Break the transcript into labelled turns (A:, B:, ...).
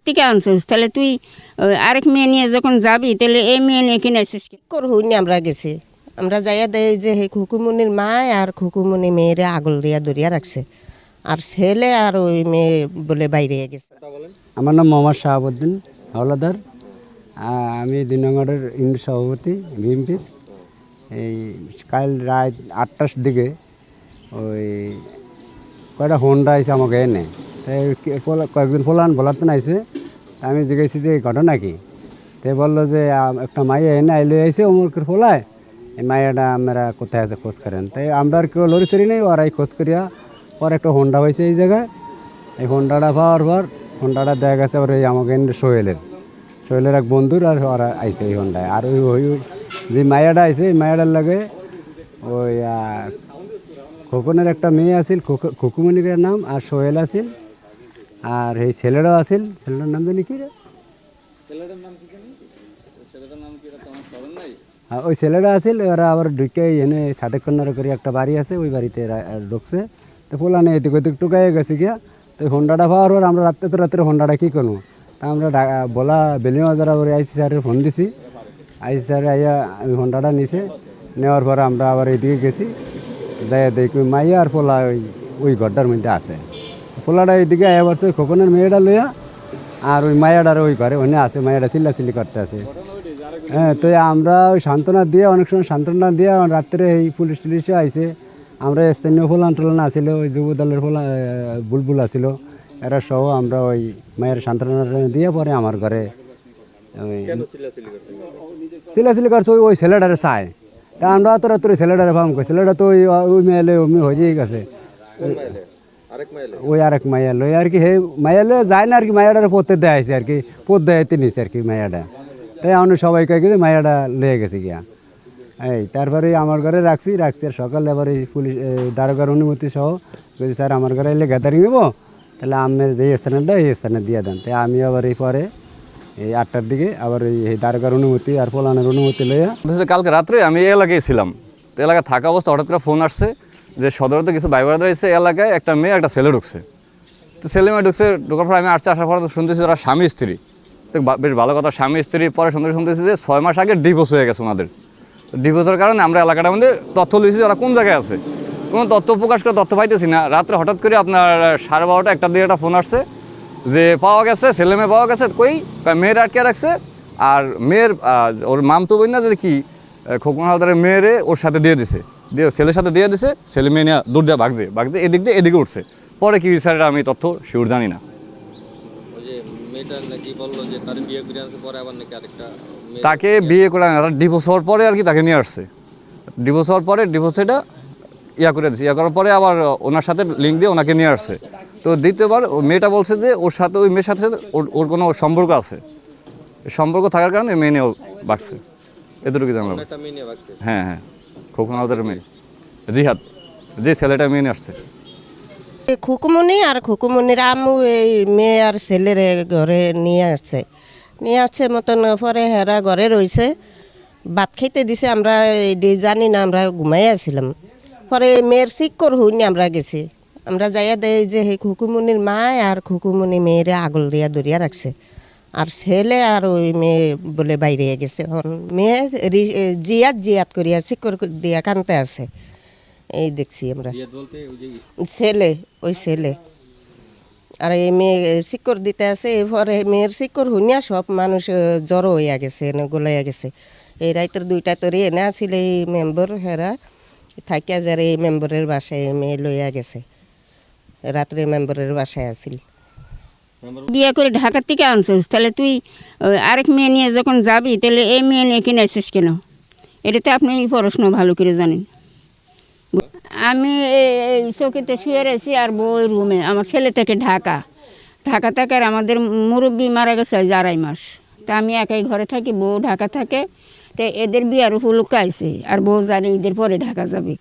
A: থেকে আনছিস, তাহলে তুই আরেক মেয়ে নিয়ে যখন যাবি তাহলে এই মেয়ে নিয়ে কিনে আসছিস।
B: করহুনি আমরা গেছি, আমরা যাইয়া দেই যে এই খুকুমনির মা আর খুকুমনি মেয়েরে আগল দিয়া দরিয়া রাখছে, আর ছেলে আর ওই মেয়ে বলে বাইরে গেছে।
C: আমার নাম মোহাম্মদ শাহাবুদ্দিন হাওলাদার। আমি 2 নম্বরের ইউনিট সভাপতি বিএনপির। এই কাল রাত 8টার দিকে ওই কয়টা হোন্ডা আইসে আমাকে এনে, তাই কয়েকদিন ফোলান বলাতে নাইছে। আমি জিজ্ঞেসি যে ঘটনা কি, তাই বললো যে একটা মাইয়া এনে আইলে আইসে অমুকের ফোলায়, এই মাইয়াটা আমরা কোথায় আছে খোঁজ করেন। তাই আমরা আর কেউ লড়ি চড়ি নেই, ওরাই খোঁজ করিয়া পর একটা হোন্ডা হয়েছে এই জায়গায়। এই হোন্ডাটা পাওয়ার পর হোন্ডাটা দেখা গেছে ওর এই আমাকে সোহেলের এক বন্ধুর, আর ওরা আইসে এই হোন্ডায়। আর ওই যে মায়াটা আইসে এই মায়াটার লাগে ওই খোকনের একটা মেয়ে আছিল, খুকুমণিকের নাম, আর সোহেল আছিল, আর এই ছেলেটাও আছিল। ছেলেটার নাম জানি কি রে, ওই ছেলেটা আছিল। ওরা আবার ঢুকে এনে সাদেক কন্যার করে একটা বাড়ি আছে, ওই বাড়িতে ঢুকছে। তো পোলানে এদিক ওদিক টুকাইয়ে গেছে গিয়া। তো হোন্ডাটা পাওয়ার পর আমরা রাত্রে হোন্ডাটা কী করবো, তা আমরা বলা বেলি বাজার আবার আইসি স্যারের ফোন দিছি। আইসি স্যার আইয়া ওই হোন্ডাটা নিছে, নেওয়ার পরে আমরা আবার এইদিকে গেছি, যাইয়া দেখি মাইয়া আর পোলা ওই ঘরটার মধ্যে আছে। পোলাটা এইদিকে আয়া বলছে খোকনের মেয়েটা লইয়া, আর ওই মায়াটার ওই ঘরে ওখানে আছে, মায়াটা চিল্লাচিল্লি করতে আছে। হ্যাঁ, তো আমরা ওই সান্ত্বনা দিয়ে অনেক সময় সান্ত্বনা দিয়ে রাত্রে এই পুলিশ টুলিশও আইসে। আমরা স্থানীয় ফোলান টোলান আসিল, ওই যুব দলের বুলবুল আসিল, এরা সহ আমরা ওই মায়ের সান্ত্বনা দিয়ে পরে আমার ঘরে ওই চিল্লাচিল্লি করছে ওই ছেলেটারে চায়। তা আমরা তো রাত্রে ছেলেটারে ফার্ম করি, ছেলেটা তো ওই মেয়েলে অমনি হয়েই গেছে। ওই আরেক মাইয়া লই আর কি, হে মাইয়ালে যায় না আর কি, মায়াটারে পড়তে দেয় আছে আর কি, পদ দেয়তে নিছে আর কি মায়াটা। তাই আমরা সবাই কয়ে গেছে মায়াটা লেগে গেছে গিয়া। এই তারপরে আমার ঘরে রাখছি আর সকালে আবার এই পুলিশ দারোগার অনুমতি সহ বলছি স্যার আমার ঘরে এলে গ্যাদারিং হবো, তাহলে আমের যে স্থানটা এই স্থানে দিয়ে দেন। তাই আমি আবার এই পরে এই 8টার দিকে আবার এই দারোগার অনুমতি আর পোলানের অনুমতি লইয়া
D: কালকে রাত্রে আমি এই এলাকায় ছিলাম। তো এলাকায় থাকা অবস্থা হঠাৎ করে ফোন আসছে যে সদরতে কিছু ভাই বোনেরা এসে এলাকায় একটা মেয়ে একটা ছেলে ঢুকছে। তো ছেলে মেয়ে ঢুকছে, ঢোকার পর আমি আসার পর শুনতেছি ওরা স্বামী স্ত্রী। তো বেশ ভালো কথা, স্বামী স্ত্রী। পরে শুনতেছি যে 6 মাস আগে ডিভোর্স হয়ে গেছে ওনাদের। ডিভোর্সের কারণে আমরা এলাকাটার মধ্যে তথ্য লিখেছি ওরা কোন জায়গায় আছে, কোনো তথ্য প্রকাশ করে তথ্য পাইতেছি না। রাত্রে হঠাৎ করে আপনার 12:30 1টা দিয়ে একটা ফোন আসছে যে পাওয়া গেছে, ছেলে মেয়ে পাওয়া গেছে। কই মেয়ের আটকে রাখছে, আর মেয়ের ওর মামতো বোন না যদি কি খোকন হালদারের মেয়েরে ওর সাথে দিয়ে দিছে, ছেলের সাথে দিয়ে দিছে। ছেলে মেয়ে নিয়ে দূর দিয়ে ভাগছে এদিক দিয়ে এদিকে উঠছে। পরে কি স্যার আমি তথ্য শিওর জানি না। তাকে বিয়ে করে ডিভোর্স হওয়ার পরে আর কি তাকে নিয়ে আসছে। ডিভোর্স হওয়ার পরে ডিভোর্স এটা করে দিচ্ছে, করার পরে আবার ওনার সাথে লিঙ্ক দিয়ে ওনাকে নিয়ে আসছে। তো দ্বিতীয়বার মেয়েটা বলছে যে ওর সাথে ওই মেয়ের সাথে ওর কোনো সম্পর্ক আছে, সম্পর্ক থাকার কারণে মেয়ে নিয়েও বাঁচছে। এতটুকু জানলাম। হ্যাঁ হ্যাঁ, খোকন হালদারের মেয়ে জিহাদ, যে ছেলেটা মেয়ে নিয়ে আসছে।
B: খুকুমনি আর খুকুমনির আম্মু এই মেয়ে আর ছেলের ঘরে নিয়ে আসছে মতন। পরে হেরা ঘরে রয়েছে, ভাত খাইতে দিছে, আমরা জানি না, আমরা ঘুমাই আসছিলাম। পরে মেয়ের শিক্ষর হইনি আমরা গেছি, আমরা যাইয়া দেই যে এই খুকুমনির মা আর খুকুমনি মেয়েরে আগল দিয়া দরিয়া রাখছে, আর ছেলে আর ওই মেয়ে বলে বাইরে গেছে। মেয়ে জিয়াত করিয়া শিক্ষর দিয়া কানতে আছে, এই দেখছি আমরা। ছেলে আর এই মেয়ে শিকর দিতে আছে। এরপরে মেয়ের শিকর শুনিয়া সব মানুষ জড়ো হইয়া গেছে, গোলাইয়া গেছে। এই রাইতের 2টা তরি এনে আসিল এই মেম্বর, হেরা থাকিয়া যারা এই মেম্বরের বাসায় মেয়ে লইয়া গেছে, রাত্রে মেম্বরের বাসায় আসিল।
A: বিয়ে করে ঢাকার থেকে আনছিস, তাহলে তুই আরেক মেয়ে নিয়ে যখন যাবি তাহলে এই মেয়ে নিয়ে কিনে আসছিস কেন? এটাতে আপনি প্রশ্ন ভালো করে জানেন। আমি এই চৌকিতে শুয়ে রয়েছি আর বই রুমে, আমার ছেলে থেকে ঢাকা থেকে, আর আমাদের মুরব্বী মারা গেছে 2.5 মাস। তা আমি একাই ঘরে থাকি, বউ ঢাকা থাকে। তো এদের বিয়ার উপলক্ষে আইছে, আর বউ জানে ঈদের পরে ঢাকা যাবে।